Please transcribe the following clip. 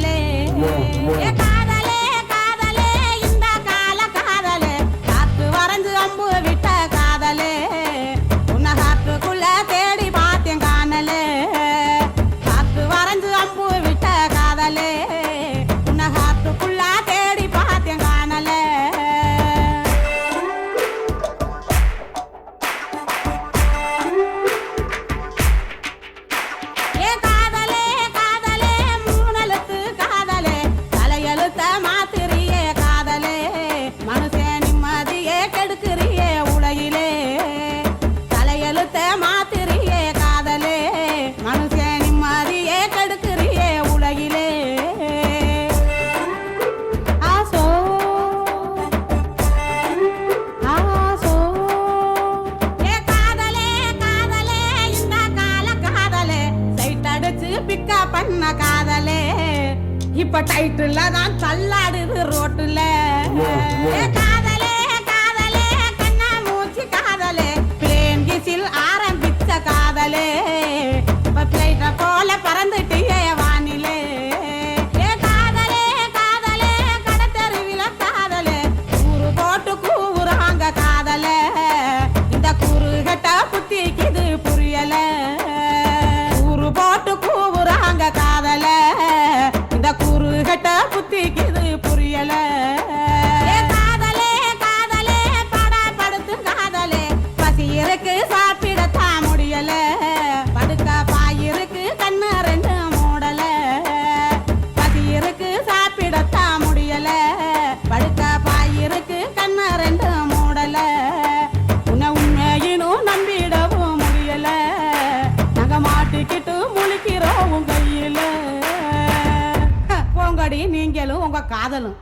காதலே காதலே காதலே இந்த கால காதலே காத்து வரைஞ்சு அம்பு விட்ட காதலே உன்னை காத்துக்குள்ள தேடி பார்த்தேன் காணலே காத்து வரைஞ்சு அம்பு விட்ட காதலே உன்னை காத்துக்குள்ள தேடி பார்த்தேன் காணலே பிக்கா பண்ண காதலே இப்ப டைட்டில் தான் தள்ளாடுது ரோட்டுல காதலே காதலே கண்ணா மூச்சு காதலே பிளேன் கிசில் ஆரம்பிச்ச காதலே இப்ப பிளைட்ட போல பறந்துட்டியே வானிலே காதலே காதலே கடத்தெருவில காதலே கூறு போட்டு கூவுறாங்க காதலே இந்த கூறு கட்ட புத்திக்குது புரியல கூறு போட்டு கூவுறாங்க காதல இந்த கூறு கட்ட புத்திக்குது புரியல காதலே காதலே படுத்து காதலே பசி இருக்கு சாப்பிடத்தான் முடியல படுக்க பாயிருக்கு கண்ணு ரெண்டு மூடல பசி இருக்கு சாப்பிடத்தான் முடியல படுக்க பாயிருக்கு கண்ணு ரெண்டு மூடல உன்னை உண்மையினும் நம்பிடவும் முடியல நாங்க மாட்டிக்கிட்டு முழிக்கிறோம் கையில போங்கடி நீங்களும் உங்க காதலும்